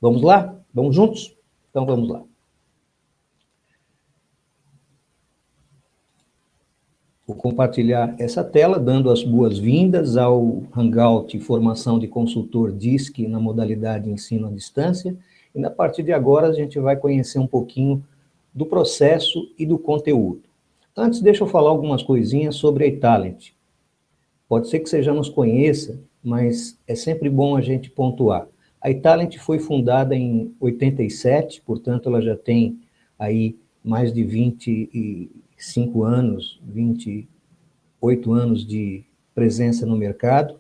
Vamos lá? Vamos juntos? Então vamos lá. Vou compartilhar essa tela, dando as boas-vindas ao Hangout Formação de Consultor DISC na modalidade ensino à distância. E a partir de agora a gente vai conhecer um pouquinho do processo e do conteúdo. Antes, deixa eu falar algumas coisinhas sobre a iTalent. Pode ser que você já nos conheça, mas é sempre bom a gente pontuar. A iTalent foi fundada em 87, portanto ela já tem aí mais de 25 anos, 28 anos de presença no mercado.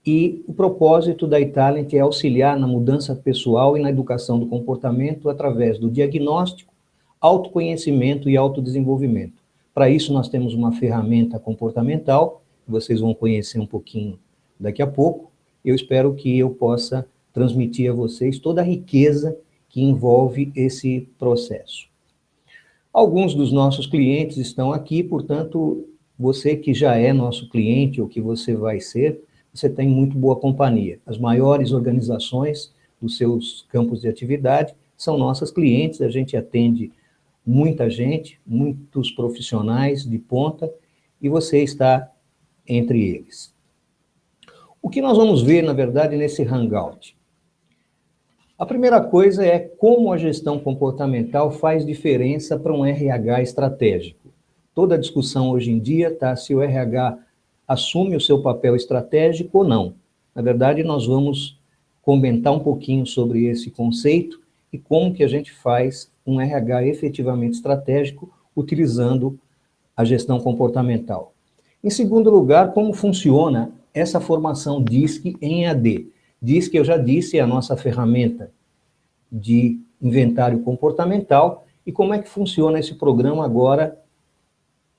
E o propósito da iTalent é auxiliar na mudança pessoal e na educação do comportamento através do diagnóstico, autoconhecimento e autodesenvolvimento. Para isso nós temos uma ferramenta comportamental, que vocês vão conhecer um pouquinho daqui a pouco. Eu espero que eu possa transmitir a vocês toda a riqueza que envolve esse processo. Alguns dos nossos clientes estão aqui, portanto, você que já é nosso cliente ou que você vai ser, você tem muito boa companhia. As maiores organizações dos seus campos de atividade são nossas clientes, a gente atende muita gente, muitos profissionais de ponta, e você está entre eles. O que nós vamos ver, na verdade, nesse Hangout? A primeira coisa é como a gestão comportamental faz diferença para um RH estratégico. Toda a discussão hoje em dia está se o RH assume o seu papel estratégico ou não. Na verdade, nós vamos comentar um pouquinho sobre esse conceito e como que a gente faz um RH efetivamente estratégico utilizando a gestão comportamental. Em segundo lugar, como funciona essa formação DISC em EAD. DISC, eu já disse, é a nossa ferramenta de inventário comportamental e como é que funciona esse programa agora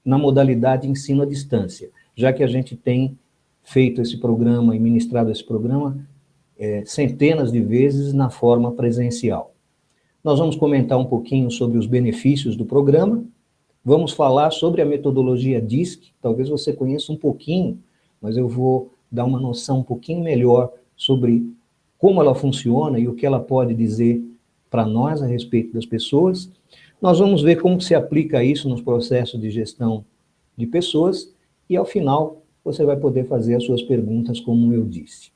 na modalidade ensino à distância, já que a gente tem feito esse programa e ministrado esse programa centenas de vezes na forma presencial. Nós vamos comentar um pouquinho sobre os benefícios do programa, vamos falar sobre a metodologia DISC, talvez você conheça um pouquinho, mas eu vou dar uma noção um pouquinho melhor sobre como ela funciona e o que ela pode dizer para nós a respeito das pessoas. Nós vamos ver como se aplica isso nos processos de gestão de pessoas e, ao final, você vai poder fazer as suas perguntas, como eu disse.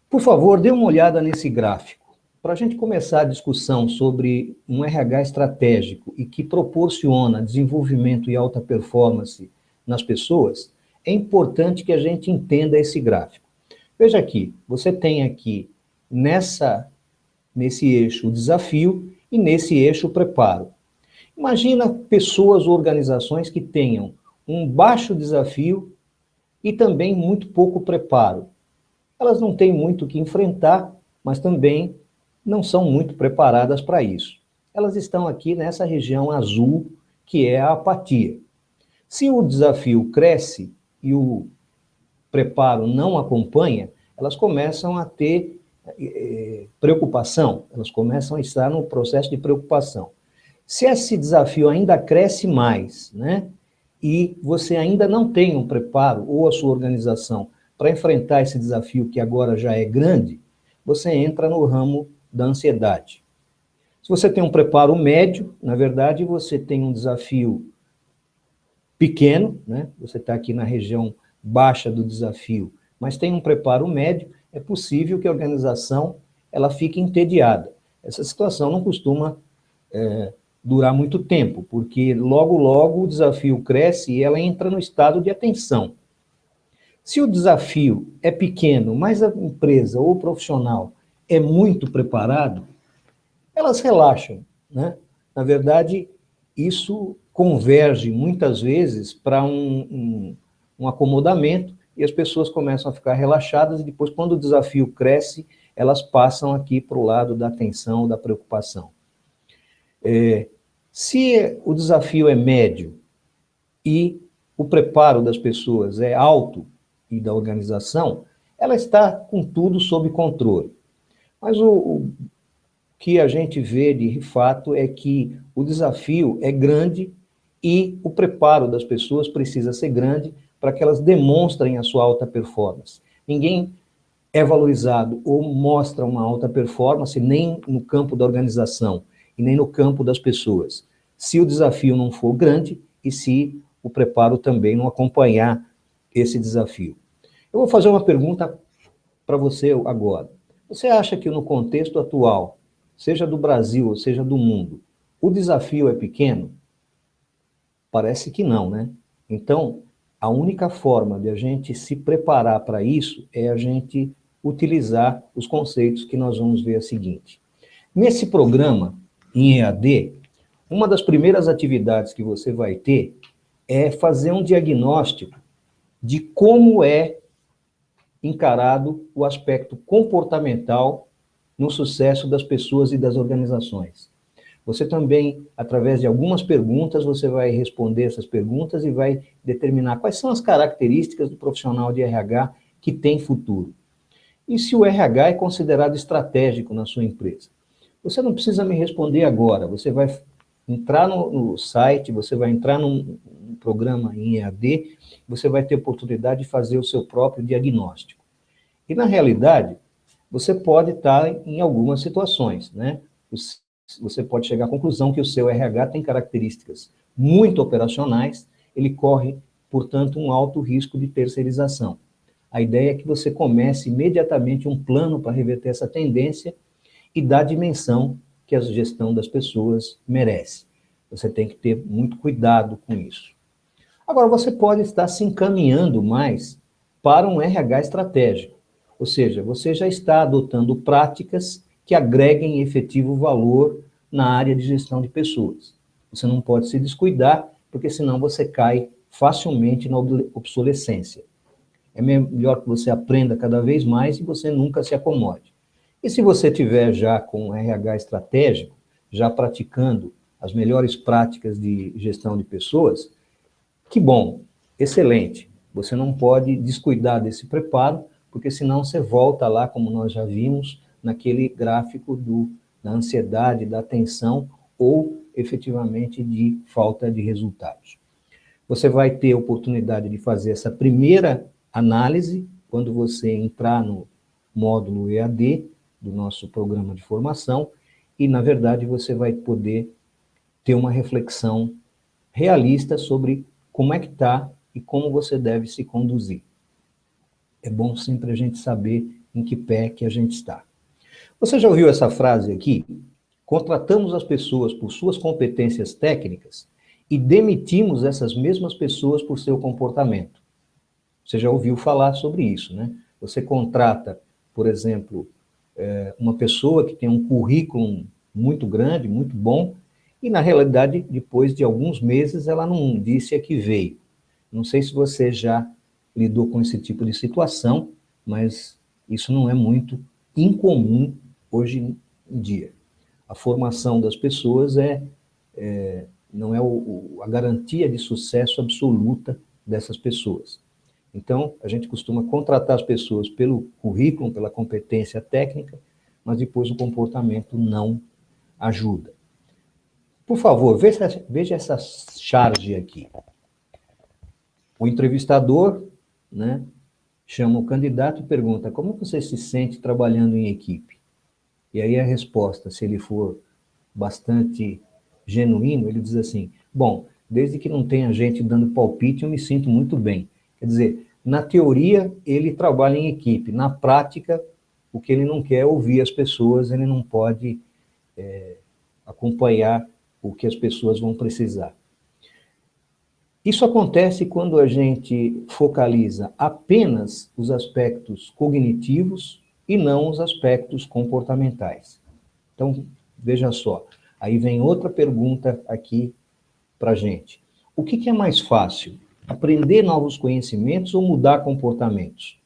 Por favor, dê uma olhada nesse gráfico. Para a gente começar a discussão sobre um RH estratégico e que proporciona desenvolvimento e alta performance nas pessoas, é importante que a gente entenda esse gráfico. Veja aqui, você tem aqui nesse eixo o desafio e nesse eixo o preparo. Imagina pessoas ou organizações que tenham um baixo desafio e também muito pouco preparo. Elas não têm muito o que enfrentar, mas também não são muito preparadas para isso. Elas estão aqui nessa região azul, que é a apatia. Se o desafio cresce e o preparo não acompanha, elas começam a ter preocupação, elas começam a estar no processo de preocupação. Se esse desafio ainda cresce mais, né, e você ainda não tem um preparo, ou a sua organização, para enfrentar esse desafio que agora já é grande, você entra no ramo da ansiedade. Se você tem um preparo médio, na verdade, você tem um desafio pequeno, né? Você está aqui na região baixa do desafio, mas tem um preparo médio, é possível que a organização ela fique entediada. Essa situação não costuma durar muito tempo, porque logo, logo o desafio cresce e ela entra no estado de atenção. Se o desafio é pequeno, mas a empresa ou o profissional é muito preparado, elas relaxam, né? Na verdade, isso converge muitas vezes para um acomodamento e as pessoas começam a ficar relaxadas e depois, quando o desafio cresce, elas passam aqui para o lado da atenção, da preocupação. Se o desafio é médio e o preparo das pessoas é alto e da organização, ela está com tudo sob controle. Mas o que a gente vê de fato é que o desafio é grande e o preparo das pessoas precisa ser grande para que elas demonstrem a sua alta performance. Ninguém é valorizado ou mostra uma alta performance nem no campo da organização e nem no campo das pessoas, se o desafio não for grande e se o preparo também não acompanhar esse desafio. Eu vou fazer uma pergunta para você agora. Você acha que no contexto atual, seja do Brasil ou seja do mundo, o desafio é pequeno? Parece que não, né? Então, a única forma de a gente se preparar para isso é a gente utilizar os conceitos que nós vamos ver a seguinte. Nesse programa, em EAD, uma das primeiras atividades que você vai ter é fazer um diagnóstico de como é encarado o aspecto comportamental no sucesso das pessoas e das organizações. Você também, através de algumas perguntas, você vai responder essas perguntas e vai determinar quais são as características do profissional de RH que tem futuro. E se o RH é considerado estratégico na sua empresa? Você não precisa me responder agora, você vai entrar no site, você vai entrar num programa em EAD, você vai ter oportunidade de fazer o seu próprio diagnóstico. E, na realidade, você pode estar em algumas situações, né? Você pode chegar à conclusão que o seu RH tem características muito operacionais, ele corre, portanto, um alto risco de terceirização. A ideia é que você comece imediatamente um plano para reverter essa tendência e dar a dimensão que a gestão das pessoas merece. Você tem que ter muito cuidado com isso. Agora, você pode estar se encaminhando mais para um RH estratégico, ou seja, você já está adotando práticas que agreguem efetivo valor na área de gestão de pessoas. Você não pode se descuidar, porque senão você cai facilmente na obsolescência. É melhor que você aprenda cada vez mais e você nunca se acomode. E se você tiver já com um RH estratégico, já praticando as melhores práticas de gestão de pessoas, que bom, excelente. Você não pode descuidar desse preparo, porque senão você volta lá, como nós já vimos, naquele gráfico da ansiedade, da tensão ou, efetivamente, de falta de resultados. Você vai ter a oportunidade de fazer essa primeira análise quando você entrar no módulo EAD do nosso programa de formação e, na verdade, você vai poder ter uma reflexão realista sobre como é que está e como você deve se conduzir. É bom sempre a gente saber em que pé que a gente está. Você já ouviu essa frase aqui? Contratamos as pessoas por suas competências técnicas e demitimos essas mesmas pessoas por seu comportamento. Você já ouviu falar sobre isso, né? Você contrata, por exemplo, uma pessoa que tem um currículo muito grande, muito bom, e na realidade, depois de alguns meses, ela não disse a que veio. Não sei se você já lidou com esse tipo de situação, mas isso não é muito incomum hoje em dia. A formação das pessoas não é a garantia de sucesso absoluta dessas pessoas. Então, a gente costuma contratar as pessoas pelo currículo, pela competência técnica, mas depois o comportamento não ajuda. Por favor, veja essa charge aqui. O entrevistador, né, chama o candidato e pergunta: como você se sente trabalhando em equipe? E aí a resposta, se ele for bastante genuíno, ele diz assim: bom, desde que não tenha gente dando palpite, eu me sinto muito bem. Quer dizer, na teoria, ele trabalha em equipe. Na prática, o que ele não quer é ouvir as pessoas, ele não pode acompanhar o que as pessoas vão precisar. Isso acontece quando a gente focaliza apenas os aspectos cognitivos e não os aspectos comportamentais. Então, veja só, aí vem outra pergunta aqui para a gente. O que é mais fácil? Aprender novos conhecimentos ou mudar comportamentos?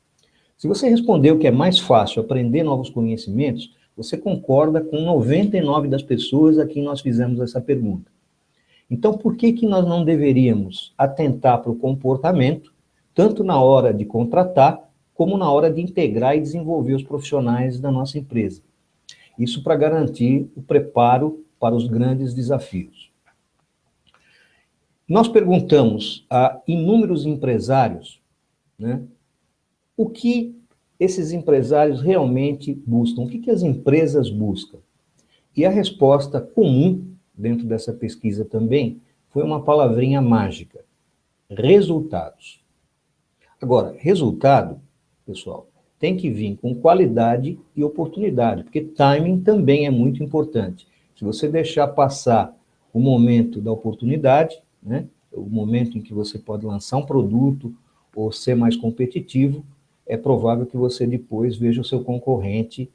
Se você respondeu que é mais fácil aprender novos conhecimentos, você concorda com 99 das pessoas a quem nós fizemos essa pergunta. Então, por que nós não deveríamos atentar para o comportamento, tanto na hora de contratar, como na hora de integrar e desenvolver os profissionais da nossa empresa? Isso para garantir o preparo para os grandes desafios. Nós perguntamos a inúmeros empresários, né, o que esses empresários realmente buscam? O que as empresas buscam? E a resposta comum, dentro dessa pesquisa também, foi uma palavrinha mágica: resultados. Agora, resultado, pessoal, tem que vir com qualidade e oportunidade, porque timing também é muito importante. Se você deixar passar o momento da oportunidade, né, o momento em que você pode lançar um produto ou ser mais competitivo, é provável que você depois veja o seu concorrente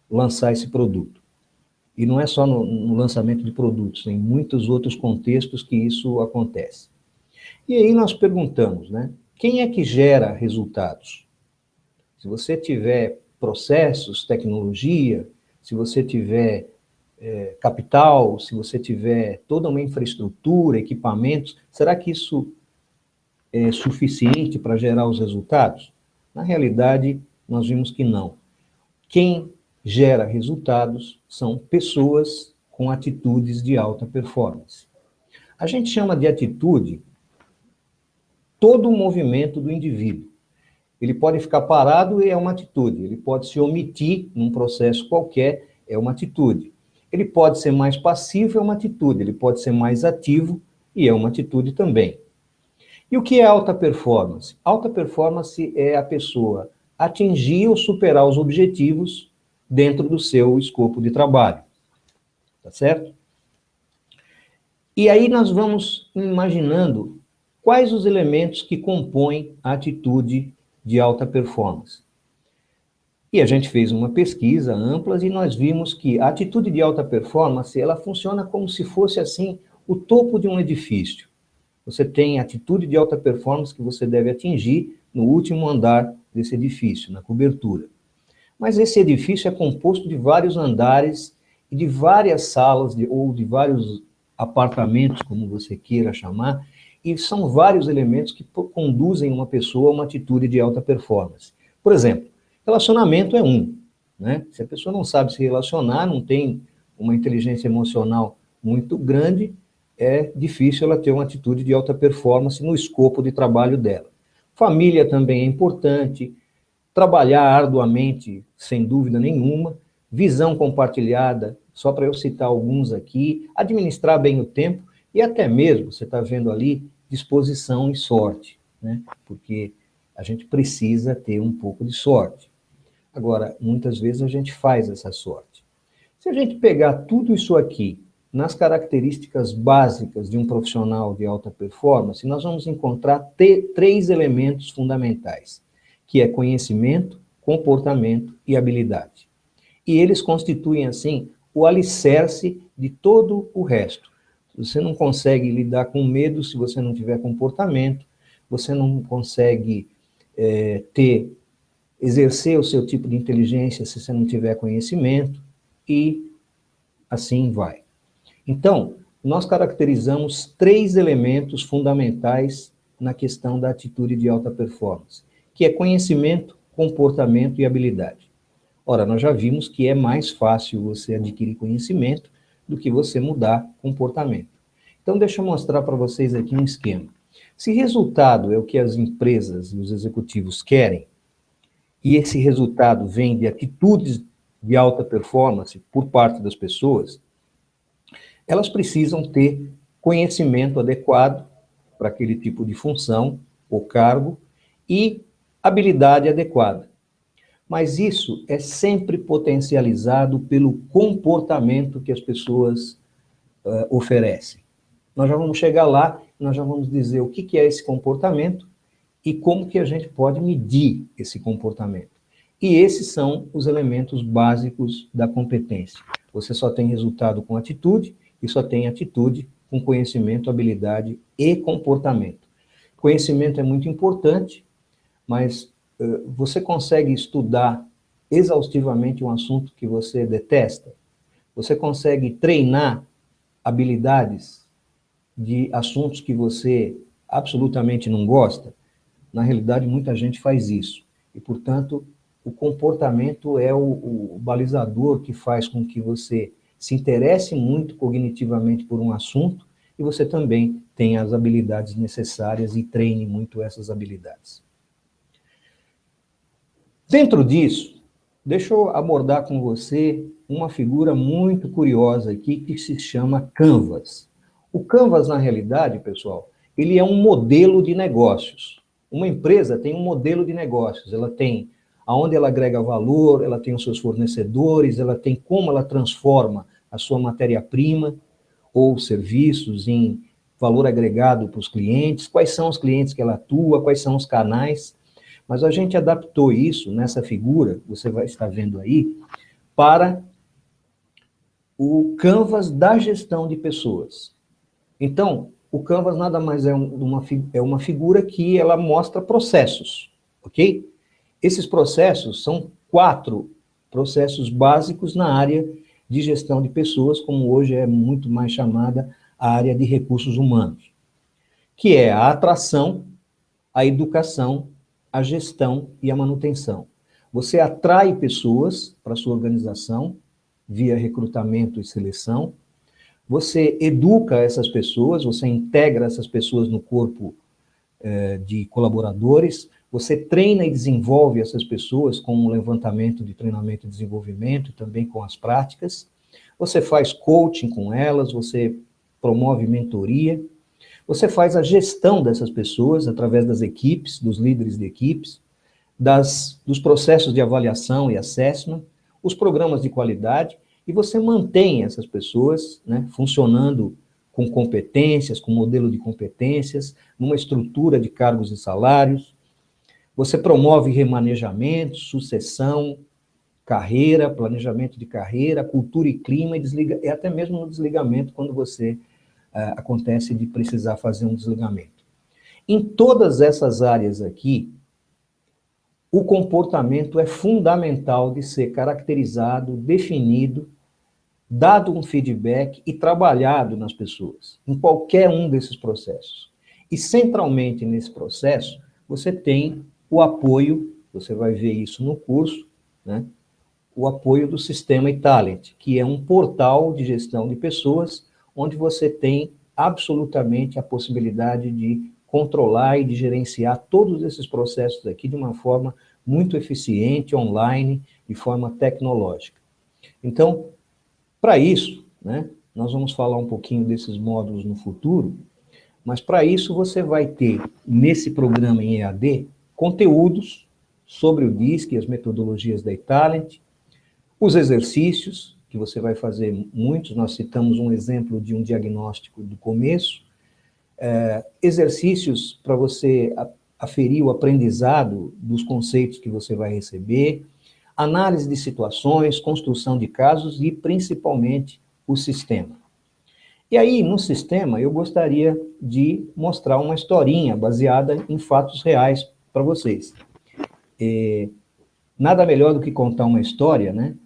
lançar esse produto. E não é só no lançamento de produtos, em muitos outros contextos que isso acontece. E aí nós perguntamos, né, quem é que gera resultados? Se você tiver processos, tecnologia, se você tiver capital, se você tiver toda uma infraestrutura, equipamentos, será que isso é suficiente para gerar os resultados? Na realidade, nós vimos que não. Quem gera resultados são pessoas com atitudes de alta performance. A gente chama de atitude todo o movimento do indivíduo. Ele pode ficar parado e é uma atitude. Ele pode se omitir num processo qualquer, é uma atitude. Ele pode ser mais passivo, é uma atitude. Ele pode ser mais ativo e é uma atitude também. E o que é alta performance? Alta performance é a pessoa atingir ou superar os objetivos dentro do seu escopo de trabalho. Tá certo? E aí nós vamos imaginando quais os elementos que compõem a atitude de alta performance. E a gente fez uma pesquisa ampla e nós vimos que a atitude de alta performance, ela funciona como se fosse assim o topo de um edifício. Você tem a atitude de alta performance que você deve atingir no último andar desse edifício, na cobertura. Mas esse edifício é composto de vários andares e de várias salas ou de vários apartamentos, como você queira chamar, e são vários elementos que conduzem uma pessoa a uma atitude de alta performance. Por exemplo, relacionamento é um, né? Se a pessoa não sabe se relacionar, não tem uma inteligência emocional muito grande, é difícil ela ter uma atitude de alta performance no escopo de trabalho dela. Família também é importante, trabalhar arduamente, sem dúvida nenhuma, visão compartilhada, só para eu citar alguns aqui, administrar bem o tempo e até mesmo, você está vendo ali, disposição e sorte, né? Porque a gente precisa ter um pouco de sorte. Agora, muitas vezes a gente faz essa sorte. Se a gente pegar tudo isso aqui nas características básicas de um profissional de alta performance, nós vamos encontrar três elementos fundamentais, que é conhecimento, comportamento e habilidade. E eles constituem, assim, o alicerce de todo o resto. Você não consegue lidar com medo se você não tiver comportamento, você não consegue exercer o seu tipo de inteligência se você não tiver conhecimento, e assim vai. Então, nós caracterizamos três elementos fundamentais na questão da atitude de alta performance, que é conhecimento, comportamento e habilidade. Ora, nós já vimos que é mais fácil você adquirir conhecimento do que você mudar comportamento. Então, deixa eu mostrar para vocês aqui um esquema. Se resultado é o que as empresas e os executivos querem, e esse resultado vem de atitudes de alta performance por parte das pessoas, elas precisam ter conhecimento adequado para aquele tipo de função ou cargo e habilidade adequada. Mas isso é sempre potencializado pelo comportamento que as pessoas oferecem. Nós já vamos chegar lá, nós já vamos dizer o que é esse comportamento e como que a gente pode medir esse comportamento. E esses são os elementos básicos da competência. Você só tem resultado com atitude e só tem atitude com conhecimento, habilidade e comportamento. Conhecimento é muito importante, mas você consegue estudar exaustivamente um assunto que você detesta? Você consegue treinar habilidades de assuntos que você absolutamente não gosta? Na realidade, muita gente faz isso. E, portanto, o comportamento é o balizador que faz com que você se interesse muito cognitivamente por um assunto e você também tenha as habilidades necessárias e treine muito essas habilidades. Dentro disso, deixa eu abordar com você uma figura muito curiosa aqui que se chama Canvas. O Canvas, na realidade, pessoal, ele é um modelo de negócios. Uma empresa tem um modelo de negócios, ela tem aonde ela agrega valor, ela tem os seus fornecedores, ela tem como ela transforma a sua matéria-prima ou serviços em valor agregado para os clientes, quais são os clientes que ela atua, quais são os canais. Mas a gente adaptou isso nessa figura, você vai estar vendo aí, para o Canvas da gestão de pessoas. Então, o Canvas nada mais é uma figura que ela mostra processos, ok? Esses processos são 4 processos básicos na área de gestão de pessoas, como hoje é muito mais chamada a área de recursos humanos, que é a atração, a educação, a gestão e a manutenção. Você atrai pessoas para a sua organização via recrutamento e seleção, você educa essas pessoas, você integra essas pessoas no corpo de colaboradores, você treina e desenvolve essas pessoas com um levantamento de treinamento e desenvolvimento, também com as práticas, você faz coaching com elas, você promove mentoria, você faz a gestão dessas pessoas através das equipes, dos líderes de equipes, dos processos de avaliação e assessment, os programas de qualidade, e você mantém essas pessoas, né, funcionando com competências, com modelo de competências, numa estrutura de cargos e salários. Você promove remanejamento, sucessão, carreira, planejamento de carreira, cultura e clima, e até mesmo no desligamento, quando você acontece de precisar fazer um desligamento. Em todas essas áreas aqui, o comportamento é fundamental de ser caracterizado, definido, dado um feedback e trabalhado nas pessoas, em qualquer um desses processos. E centralmente nesse processo, você tem o apoio, você vai ver isso no curso, né? O apoio do Sistema eTalent, que é um portal de gestão de pessoas, onde você tem absolutamente a possibilidade de controlar e de gerenciar todos esses processos aqui de uma forma muito eficiente, online, de forma tecnológica. Então, para isso, né, nós vamos falar um pouquinho desses módulos no futuro, mas para isso você vai ter, nesse programa em EAD, conteúdos sobre o DISC e as metodologias da eTalent, os exercícios, que você vai fazer muitos, nós citamos um exemplo de um diagnóstico do começo, exercícios para você aferir o aprendizado dos conceitos que você vai receber, análise de situações, construção de casos e, principalmente, o sistema. E aí, no sistema, eu gostaria de mostrar uma historinha baseada em fatos reais para vocês. Nada melhor do que contar uma história, né?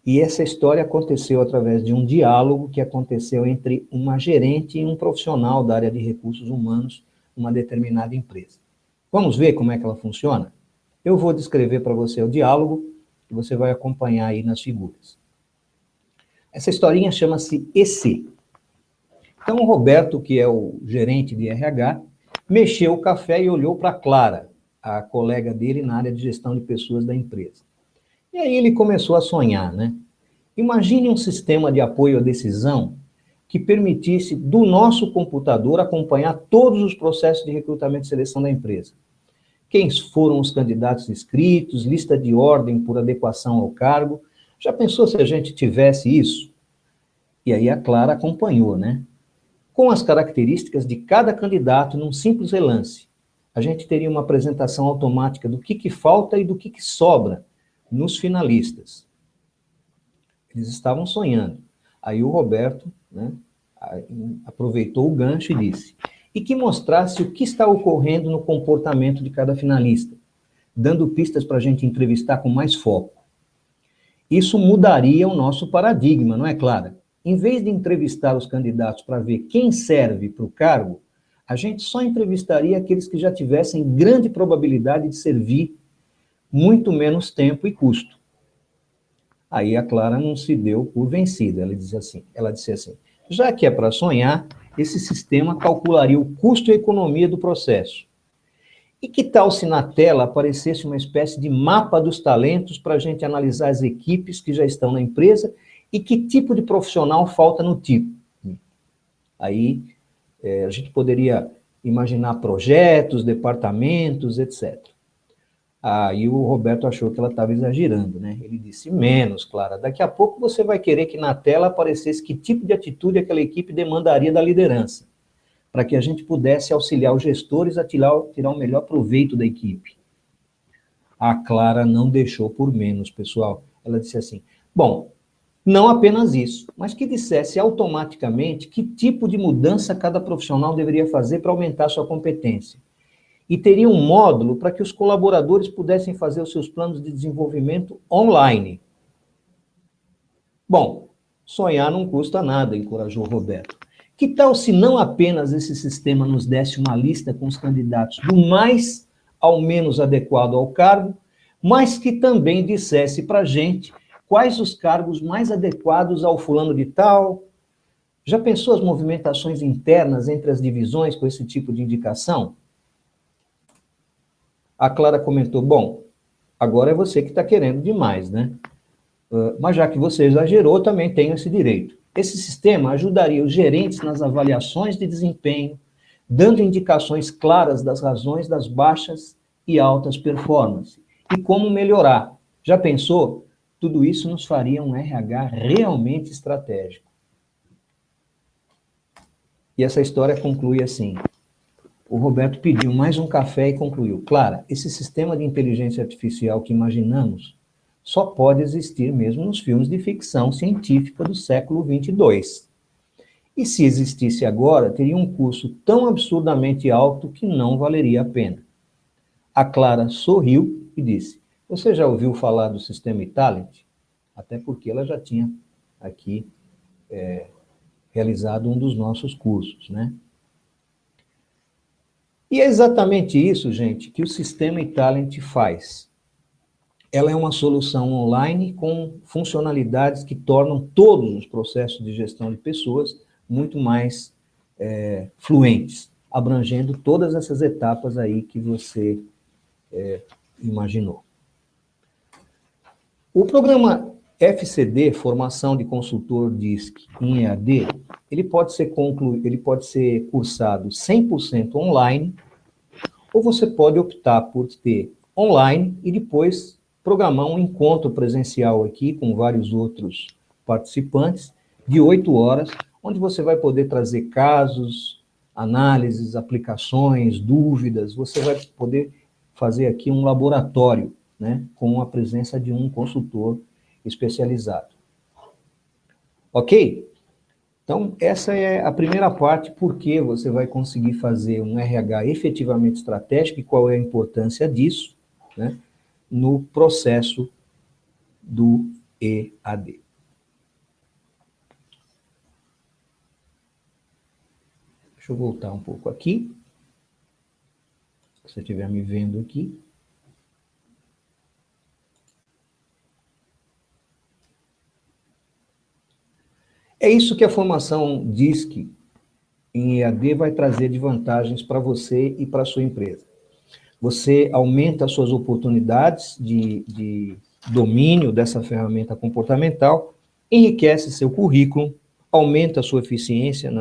E essa história aconteceu através de um diálogo que aconteceu entre uma gerente e um profissional da área de recursos humanos numa determinada empresa. Vamos ver como é que ela funciona? Eu vou descrever para você o diálogo e você vai acompanhar aí nas figuras. Essa historinha chama-se EC. Então, o Roberto, que é o gerente de RH, mexeu o café e olhou para a Clara, a colega dele na área de gestão de pessoas da empresa. E aí ele começou a sonhar, né? Imagine um sistema de apoio à decisão que permitisse, do nosso computador, acompanhar todos os processos de recrutamento e seleção da empresa. Quem foram os candidatos inscritos, lista de ordem por adequação ao cargo. Já pensou se a gente tivesse isso? E aí a Clara acompanhou, né? Com as características de cada candidato num simples relance. A gente teria uma apresentação automática do que falta e do que sobra nos finalistas. Eles estavam sonhando. Aí o Roberto, né, aproveitou o gancho e disse, e que mostrasse o que está ocorrendo no comportamento de cada finalista, dando pistas para a gente entrevistar com mais foco. Isso mudaria o nosso paradigma, não é, Clara? Em vez de entrevistar os candidatos para ver quem serve para o cargo, a gente só entrevistaria aqueles que já tivessem grande probabilidade de servir muito menos tempo e custo. Aí a Clara não se deu por vencida, ela disse assim, já que é para sonhar, esse sistema calcularia o custo e a economia do processo. E que tal se na tela aparecesse uma espécie de mapa dos talentos para a gente analisar as equipes que já estão na empresa e que tipo de profissional falta no time? Aí a gente poderia imaginar projetos, departamentos, etc. Aí o Roberto achou que ela estava exagerando, né? Ele disse, menos, Clara, daqui a pouco você vai querer que na tela aparecesse que tipo de atitude aquela equipe demandaria da liderança, para que a gente pudesse auxiliar os gestores a tirar o melhor proveito da equipe. A Clara não deixou por menos, pessoal. Ela disse assim, bom, não apenas isso, mas que dissesse automaticamente que tipo de mudança cada profissional deveria fazer para aumentar sua competência. E teria um módulo para que os colaboradores pudessem fazer os seus planos de desenvolvimento online. Bom, sonhar não custa nada, encorajou Roberto. Que tal se não apenas esse sistema nos desse uma lista com os candidatos do mais ao menos adequado ao cargo, mas que também dissesse para a gente quais os cargos mais adequados ao fulano de tal? Já pensou as movimentações internas entre as divisões com esse tipo de indicação? A Clara comentou, bom, agora é você que está querendo demais, né? Mas já que você exagerou, também tenho esse direito. Esse sistema ajudaria os gerentes nas avaliações de desempenho, dando indicações claras das razões das baixas e altas performances e como melhorar. Já pensou? Tudo isso nos faria um RH realmente estratégico. E essa história conclui assim. O Roberto pediu mais um café e concluiu. Clara, esse sistema de inteligência artificial que imaginamos só pode existir mesmo nos filmes de ficção científica do século 22. E se existisse agora, teria um custo tão absurdamente alto que não valeria a pena. A Clara sorriu e disse, você já ouviu falar do sistema eTalent? Até porque ela já tinha aqui realizado um dos nossos cursos, né? E é exatamente isso, gente, que o sistema eTalent faz. Ela é uma solução online com funcionalidades que tornam todos os processos de gestão de pessoas muito mais fluentes, abrangendo todas essas etapas aí que você imaginou. O programa FCD, Formação de Consultor DISC em EAD, ele pode ser cursado 100% online, ou você pode optar por ter online e depois programar um encontro presencial aqui com vários outros participantes de 8 horas, onde você vai poder trazer casos, análises, aplicações, dúvidas, você vai poder fazer aqui um laboratório, né, com a presença de um consultor especializado. Ok? Então, essa é a primeira parte, porque você vai conseguir fazer um RH efetivamente estratégico e qual é a importância disso, né, no processo do EAD. Deixa eu voltar um pouco aqui. Se você estiver me vendo aqui. É isso que a formação DISC em EAD vai trazer de vantagens para você e para a sua empresa. Você aumenta as suas oportunidades de domínio dessa ferramenta comportamental, enriquece seu currículo, aumenta a sua eficiência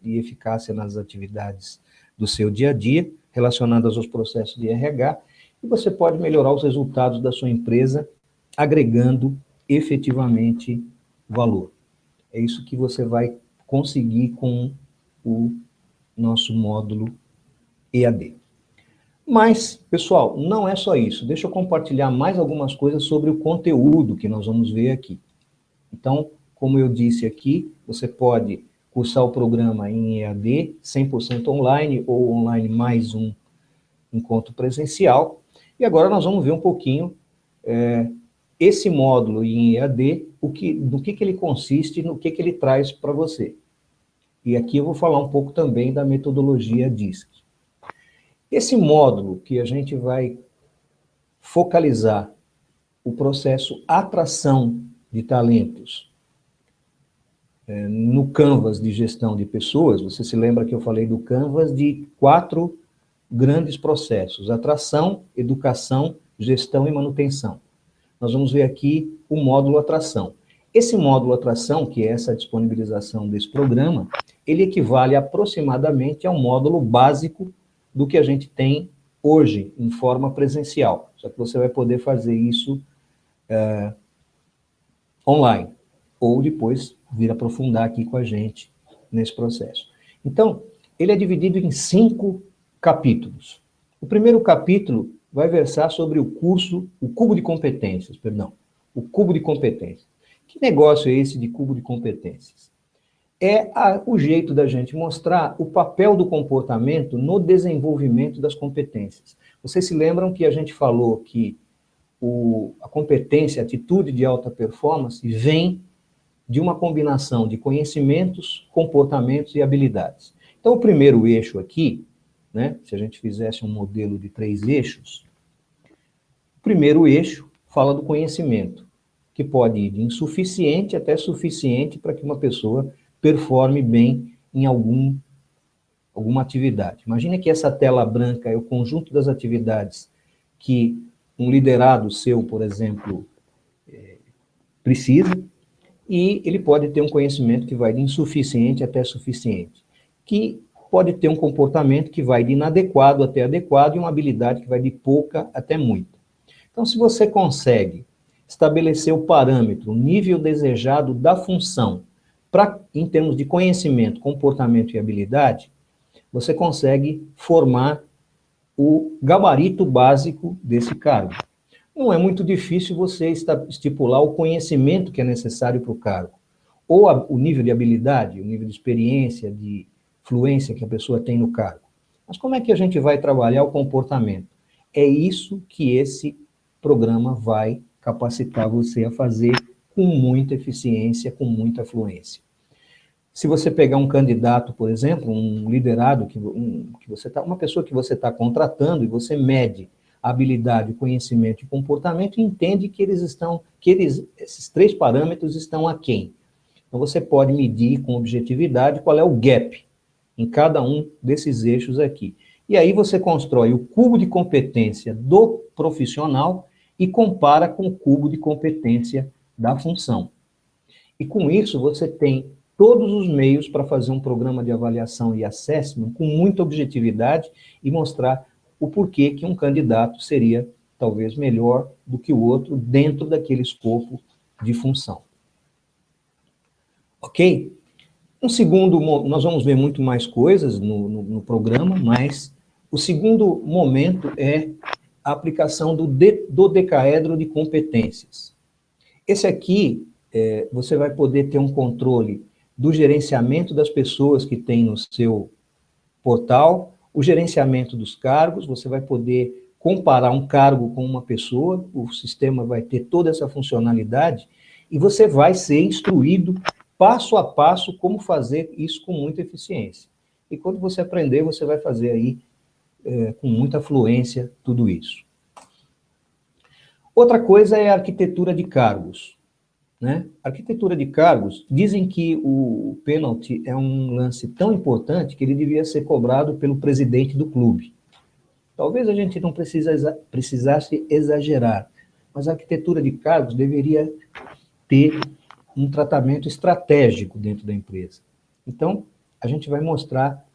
e eficácia nas atividades do seu dia a dia, relacionadas aos processos de RH, e você pode melhorar os resultados da sua empresa, agregando efetivamente valor. É isso que você vai conseguir com o nosso módulo EAD. Mas, pessoal, não é só isso. Deixa eu compartilhar mais algumas coisas sobre o conteúdo que nós vamos ver aqui. Então, como eu disse aqui, você pode cursar o programa em EAD, 100% online, ou online mais um encontro presencial. E agora nós vamos ver um pouquinho esse módulo em EAD, do que ele consiste, no que ele traz para você. E aqui eu vou falar um pouco também da metodologia DISC. Esse módulo que a gente vai focalizar o processo atração de talentos no Canvas de gestão de pessoas, você se lembra que eu falei do Canvas de 4 grandes processos: atração, educação, gestão e manutenção. Nós vamos ver aqui o módulo atração. Esse módulo atração, que é essa disponibilização desse programa, ele equivale aproximadamente ao módulo básico do que a gente tem hoje, em forma presencial. Só que você vai poder fazer isso online, ou depois vir aprofundar aqui com a gente nesse processo. Então, ele é dividido em 5 capítulos. O primeiro capítulo vai versar sobre o cubo de competências, o cubo de competências. Que negócio é esse de cubo de competências? É o jeito da gente mostrar o papel do comportamento no desenvolvimento das competências. Vocês se lembram que a gente falou que a competência, a atitude de alta performance vem de uma combinação de conhecimentos, comportamentos e habilidades. Então, o primeiro eixo aqui, né, se a gente fizesse um modelo de 3 eixos, o primeiro eixo fala do conhecimento, que pode ir de insuficiente até suficiente para que uma pessoa performe bem em alguma atividade. Imagina que essa tela branca é o conjunto das atividades que um liderado seu, por exemplo, precisa, e ele pode ter um conhecimento que vai de insuficiente até suficiente, que pode ter um comportamento que vai de inadequado até adequado e uma habilidade que vai de pouca até muita. Então, se você consegue estabelecer o parâmetro, o nível desejado da função, em termos de conhecimento, comportamento e habilidade, você consegue formar o gabarito básico desse cargo. Não é muito difícil você estipular o conhecimento que é necessário para o cargo, ou o nível de habilidade, o nível de experiência, de fluência que a pessoa tem no cargo. Mas como é que a gente vai trabalhar o comportamento? É isso que esse programa vai capacitar você a fazer com muita eficiência, com muita fluência. Se você pegar um candidato, por exemplo, um liderado, uma pessoa que você está contratando e você mede a habilidade, o conhecimento e comportamento, e entende que esses 3 parâmetros estão aquém. Então, você pode medir com objetividade qual é o gap em cada um desses eixos aqui. E aí você constrói o cubo de competência do profissional e compara com o cubo de competência da função. E com isso você tem todos os meios para fazer um programa de avaliação e assessment com muita objetividade e mostrar o porquê que um candidato seria talvez melhor do que o outro dentro daquele escopo de função. Ok? Nós vamos ver muito mais coisas no programa, mas o segundo momento é a aplicação do dodecaedro de competências. Esse aqui, você vai poder ter um controle do gerenciamento das pessoas que tem no seu portal, o gerenciamento dos cargos, você vai poder comparar um cargo com uma pessoa, o sistema vai ter toda essa funcionalidade, e você vai ser instruído passo a passo como fazer isso com muita eficiência. E quando você aprender, você vai fazer aí com muita fluência tudo isso. Outra coisa é a arquitetura de cargos. Né? Arquitetura de cargos, dizem que o pênalti é um lance tão importante que ele devia ser cobrado pelo presidente do clube. Talvez a gente não precisasse exagerar, mas a arquitetura de cargos deveria ter um tratamento estratégico dentro da empresa. Então, a gente vai mostrar,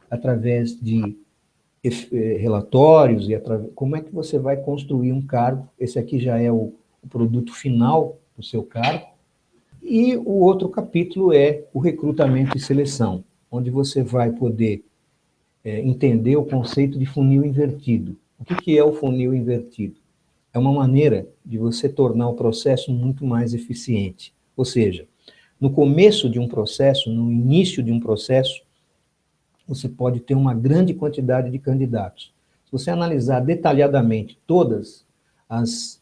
através de relatórios, como é que você vai construir um cargo. Esse aqui já é o produto final do seu cargo. E o outro capítulo é o recrutamento e seleção, onde você vai poder entender o conceito de funil invertido. O que é o funil invertido? É uma maneira de você tornar o processo muito mais eficiente. Ou seja, no começo de um processo, no início de um processo, você pode ter uma grande quantidade de candidatos. Se você analisar detalhadamente todas as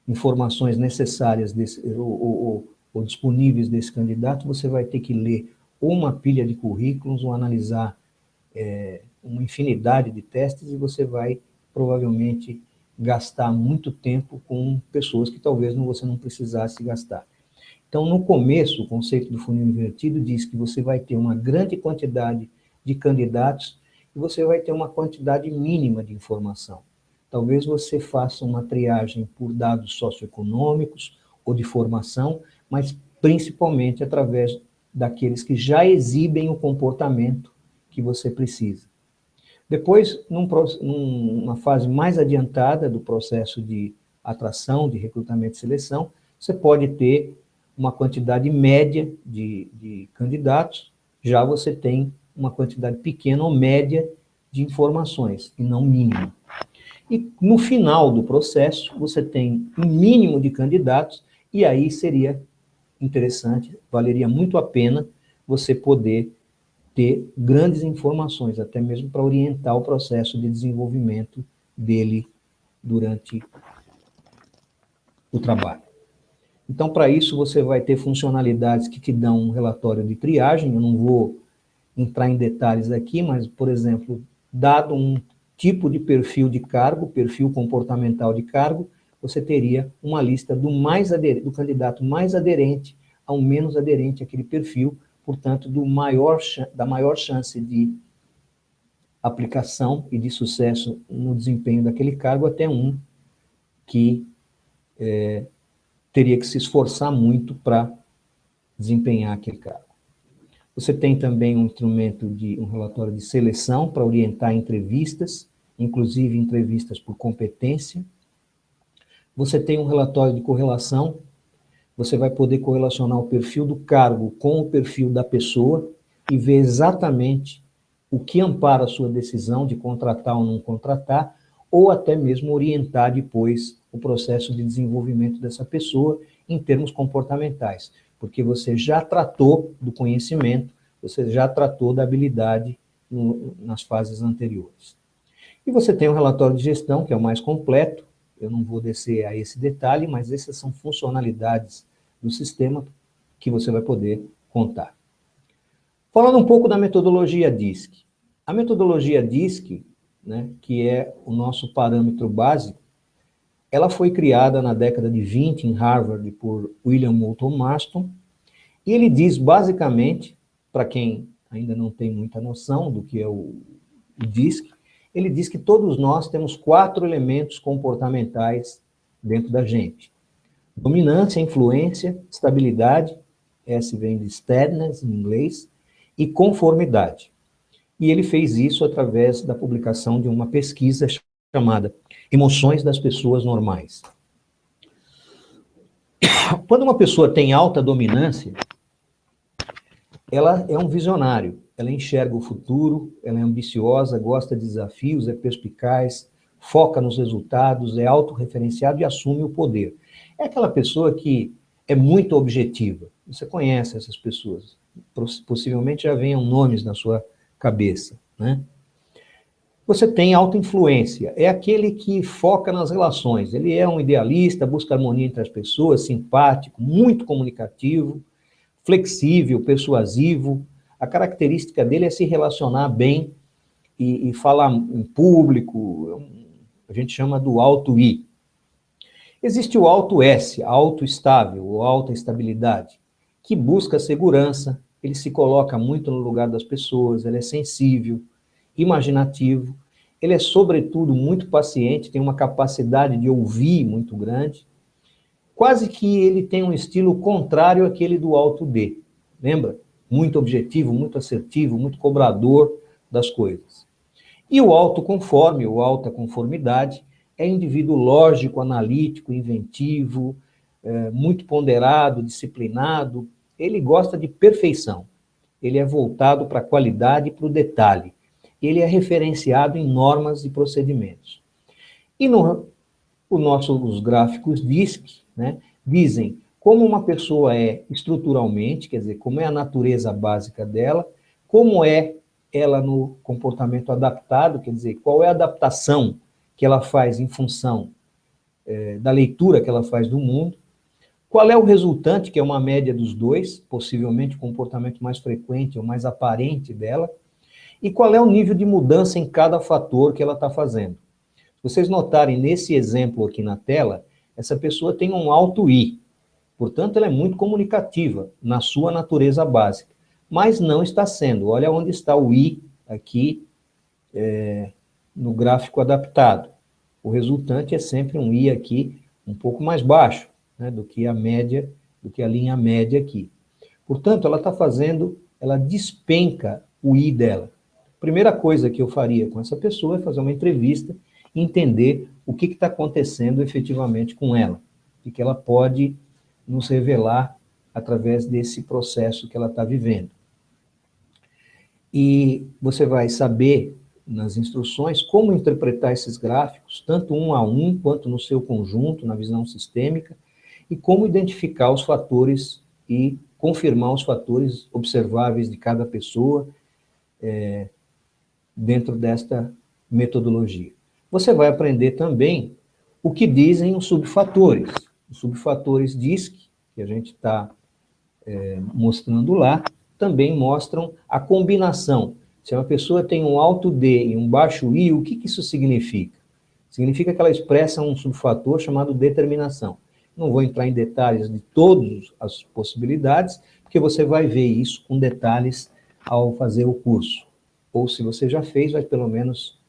informações necessárias ou disponíveis desse candidato, você vai ter que ler ou uma pilha de currículos, ou analisar uma infinidade de testes, e você vai provavelmente gastar muito tempo com pessoas que talvez você não precisasse gastar. Então, no começo, o conceito do funil invertido diz que você vai ter uma grande quantidade de candidatos e você vai ter uma quantidade mínima de informação. Talvez você faça uma triagem por dados socioeconômicos ou de formação, mas principalmente através daqueles que já exibem o comportamento que você precisa. Depois, numa fase mais adiantada do processo de atração, de recrutamento e seleção, você pode ter uma quantidade média de candidatos, já você tem uma quantidade pequena ou média de informações, e não mínima. E no final do processo, você tem um mínimo de candidatos, e aí seria interessante, valeria muito a pena você poder ter grandes informações, até mesmo para orientar o processo de desenvolvimento dele durante o trabalho. Então, para isso, você vai ter funcionalidades que te dão um relatório de triagem. Eu não vou entrar em detalhes aqui, mas, por exemplo, dado um tipo de perfil de cargo, perfil comportamental de cargo, você teria uma lista do candidato mais aderente ao menos aderente àquele perfil, portanto, da maior chance de aplicação e de sucesso no desempenho daquele cargo, até um que teria que se esforçar muito para desempenhar aquele cargo. Você tem também um relatório de seleção para orientar entrevistas, inclusive entrevistas por competência. Você tem um relatório de correlação, você vai poder correlacionar o perfil do cargo com o perfil da pessoa e ver exatamente o que ampara a sua decisão de contratar ou não contratar, ou até mesmo orientar depois o processo de desenvolvimento dessa pessoa em termos comportamentais, porque você já tratou do conhecimento, você já tratou da habilidade nas fases anteriores. E você tem um relatório de gestão, que é o mais completo, eu não vou descer a esse detalhe, mas essas são funcionalidades do sistema que você vai poder contar. Falando um pouco da metodologia DISC. A metodologia DISC, né, que é o nosso parâmetro básico, ela foi criada na década de 20 em Harvard por William Moulton Marston, e ele diz basicamente, para quem ainda não tem muita noção do que é o DISC, ele diz que todos nós temos 4 elementos comportamentais dentro da gente. Dominância, influência, estabilidade, S vem de steadiness em inglês, e conformidade. E ele fez isso através da publicação de uma pesquisa chamada Emoções das Pessoas Normais. Quando uma pessoa tem alta dominância, ela é um visionário, ela enxerga o futuro, ela é ambiciosa, gosta de desafios, é perspicaz, foca nos resultados, é autorreferenciado e assume o poder. É aquela pessoa que é muito objetiva. Você conhece essas pessoas. Possivelmente já venham nomes na sua cabeça, né? Você tem autoinfluência. É aquele que foca nas relações. Ele é um idealista, busca harmonia entre as pessoas, simpático, muito comunicativo, flexível, persuasivo. A característica dele é se relacionar bem e falar em público. A gente chama do alto I. Existe o alto S, alto estável, ou alta estabilidade, que busca segurança, ele se coloca muito no lugar das pessoas, ele é sensível, imaginativo, ele é, sobretudo, muito paciente, tem uma capacidade de ouvir muito grande, quase que ele tem um estilo contrário àquele do alto D, lembra? Muito objetivo, muito assertivo, muito cobrador das coisas. E o alto conforme, ou alta conformidade, é indivíduo lógico, analítico, inventivo, muito ponderado, disciplinado. Ele gosta de perfeição. Ele é voltado para a qualidade e para o detalhe. Ele é referenciado em normas e procedimentos. E os gráficos DISC, né, dizem como uma pessoa é estruturalmente, quer dizer, como é a natureza básica dela, como é ela no comportamento adaptado, quer dizer, qual é a adaptação que ela faz em função da leitura que ela faz do mundo, qual é o resultante, que é uma média dos dois, possivelmente o comportamento mais frequente ou mais aparente dela, e qual é o nível de mudança em cada fator que ela está fazendo. Se vocês notarem nesse exemplo aqui na tela, essa pessoa tem um alto I, portanto ela é muito comunicativa na sua natureza básica, mas não está sendo. Olha onde está o I aqui no gráfico adaptado. O resultante é sempre um I aqui um pouco mais baixo, né, do que a média, do que a linha média aqui. Portanto, ela despenca o I dela. A primeira coisa que eu faria com essa pessoa é fazer uma entrevista e entender o que está acontecendo efetivamente com ela, e que ela pode nos revelar através desse processo que ela está vivendo. E você vai saber, nas instruções, como interpretar esses gráficos, tanto um a um, quanto no seu conjunto, na visão sistêmica, e como identificar os fatores e confirmar os fatores observáveis de cada pessoa dentro desta metodologia. Você vai aprender também o que dizem os subfatores. Os subfatores DISC, que a gente está mostrando lá, também mostram a combinação. Se uma pessoa tem um alto D e um baixo I, o que isso significa? Significa que ela expressa um subfator chamado determinação. Não vou entrar em detalhes de todas as possibilidades, porque você vai ver isso com detalhes ao fazer o curso. Ou se você já fez, vai pelo menos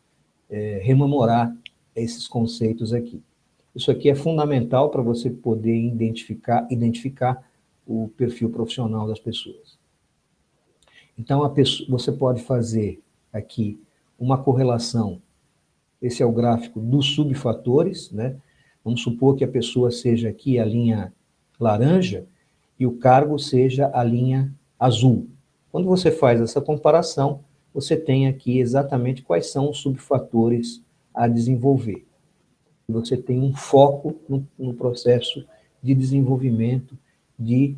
rememorar esses conceitos aqui. Isso aqui é fundamental para você poder identificar o perfil profissional das pessoas. Então, você pode fazer aqui uma correlação. Esse é o gráfico dos subfatores, né? Vamos supor que a pessoa seja aqui a linha laranja e o cargo seja a linha azul. Quando você faz essa comparação, você tem aqui exatamente quais são os subfatores a desenvolver. Você tem um foco no processo de desenvolvimento de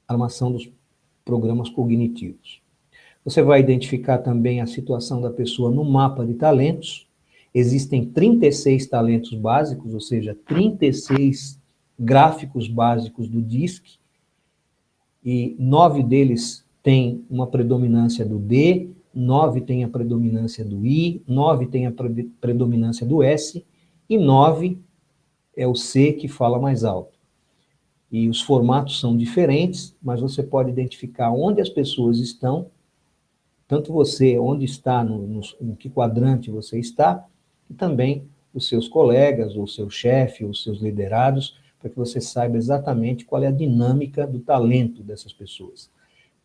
armação dos programas cognitivos. Você vai identificar também a situação da pessoa no mapa de talentos. Existem 36 talentos básicos, ou seja, 36 gráficos básicos do DISC, e 9 deles têm uma predominância do D, 9 têm a predominância do I, 9 têm a predominância do S, e 9 é o C que fala mais alto. E os formatos são diferentes, mas você pode identificar onde as pessoas estão, tanto você, onde está, em que quadrante você está, e também os seus colegas, ou seu chefe, ou seus liderados, para que você saiba exatamente qual é a dinâmica do talento dessas pessoas.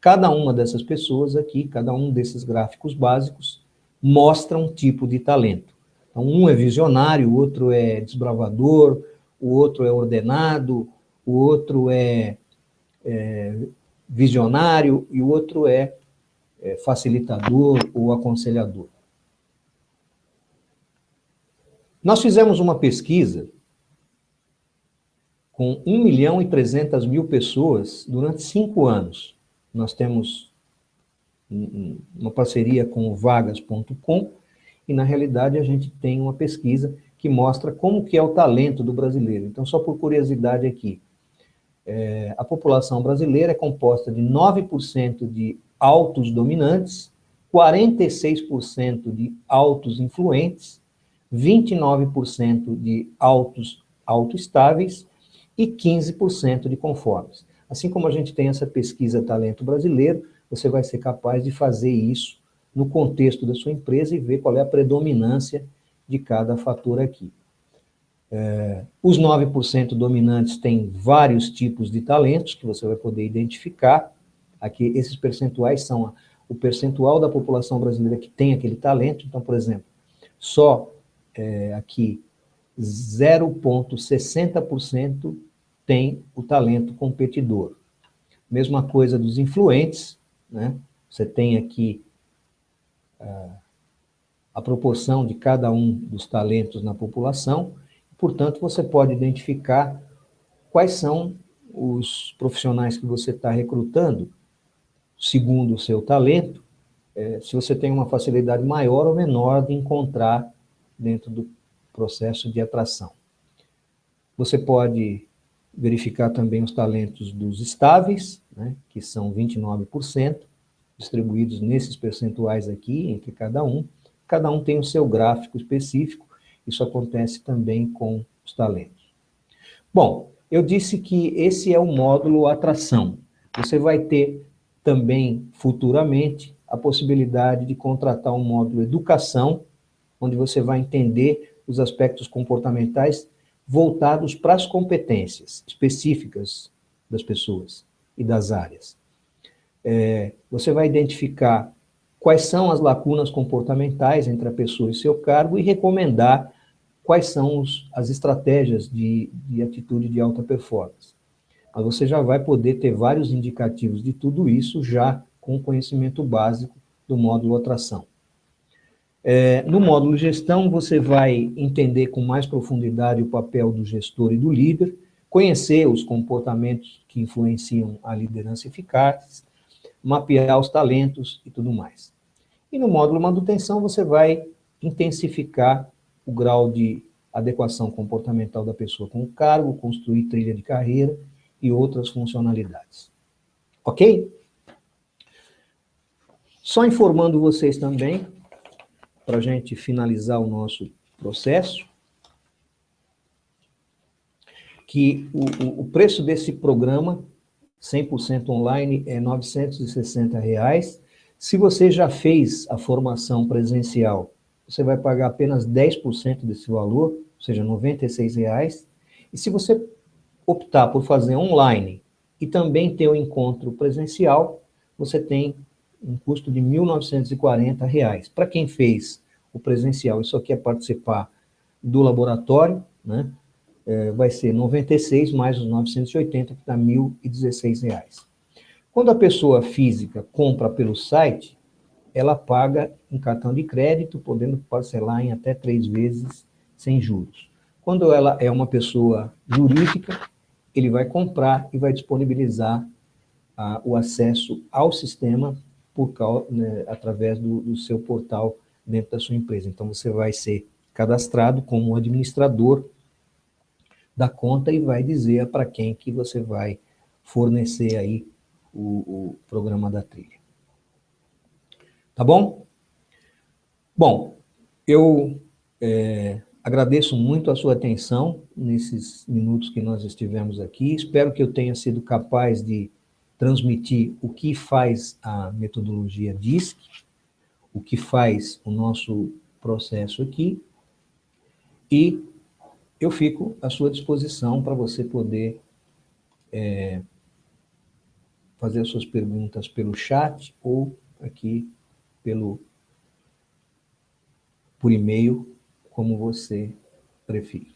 Cada uma dessas pessoas aqui, cada um desses gráficos básicos, mostra um tipo de talento. Então, um é visionário, o outro é desbravador, o outro é ordenado, o outro é visionário e o outro é facilitador ou aconselhador. Nós fizemos uma pesquisa com 1.300.000 pessoas durante 5 anos. Nós temos uma parceria com o vagas.com e, na realidade, a gente tem uma pesquisa que mostra como que é o talento do brasileiro. Então, só por curiosidade aqui, a população brasileira é composta de 9% de altos dominantes, 46% de altos influentes, 29% de altos autoestáveis e 15% de conformes. Assim como a gente tem essa pesquisa Talento Brasileiro, você vai ser capaz de fazer isso no contexto da sua empresa e ver qual é a predominância de cada fator aqui. Os 9% dominantes têm vários tipos de talentos que você vai poder identificar. Aqui, esses percentuais são o percentual da população brasileira que tem aquele talento. Então, por exemplo, só aqui 0,60% tem o talento competidor. Mesma coisa dos influentes, né? Você tem aqui a proporção de cada um dos talentos na população. Portanto, você pode identificar quais são os profissionais que você está recrutando, segundo o seu talento, se você tem uma facilidade maior ou menor de encontrar dentro do processo de atração. Você pode verificar também os talentos dos estáveis, né, que são 29%, distribuídos nesses percentuais aqui, entre cada um. Cada um tem o seu gráfico específico. Isso acontece também com os talentos. Bom, eu disse que esse é o módulo atração. Você vai ter também, futuramente, a possibilidade de contratar um módulo educação, onde você vai entender os aspectos comportamentais voltados para as competências específicas das pessoas e das áreas. Você vai identificar quais são as lacunas comportamentais entre a pessoa e seu cargo e recomendar quais são as estratégias de atitude de alta performance. Mas você já vai poder ter vários indicativos de tudo isso já com o conhecimento básico do módulo atração. No módulo gestão, você vai entender com mais profundidade o papel do gestor e do líder, conhecer os comportamentos que influenciam a liderança eficaz, mapear os talentos e tudo mais. E no módulo manutenção, você vai intensificar o grau de adequação comportamental da pessoa com o cargo, construir trilha de carreira e outras funcionalidades. Ok? Só informando vocês também, para a gente finalizar o nosso processo, que o preço desse programa, 100% online, é R$ 960. Se você já fez a formação presencial, você vai pagar apenas 10% desse valor, ou seja, R$ 96. E se você optar por fazer online e também ter o encontro presencial, você tem um custo de R$ 1.940. Para quem fez o presencial e só quer participar do laboratório, né, vai ser 96 mais os 980, que dá R$ 1.016. Quando a pessoa física compra pelo site, ela paga em cartão de crédito, podendo parcelar em até 3 vezes sem juros. Quando ela é uma pessoa jurídica, ele vai comprar e vai disponibilizar o acesso ao sistema através do seu portal dentro da sua empresa. Então, você vai ser cadastrado como administrador da conta e vai dizer para quem que você vai fornecer aí o programa da trilha. Tá bom? Bom, eu agradeço muito a sua atenção nesses minutos que nós estivemos aqui. Espero que eu tenha sido capaz de transmitir o que faz a metodologia DISC, o que faz o nosso processo aqui, e eu fico à sua disposição para você poder fazer as suas perguntas pelo chat ou aqui por e-mail, como você preferir.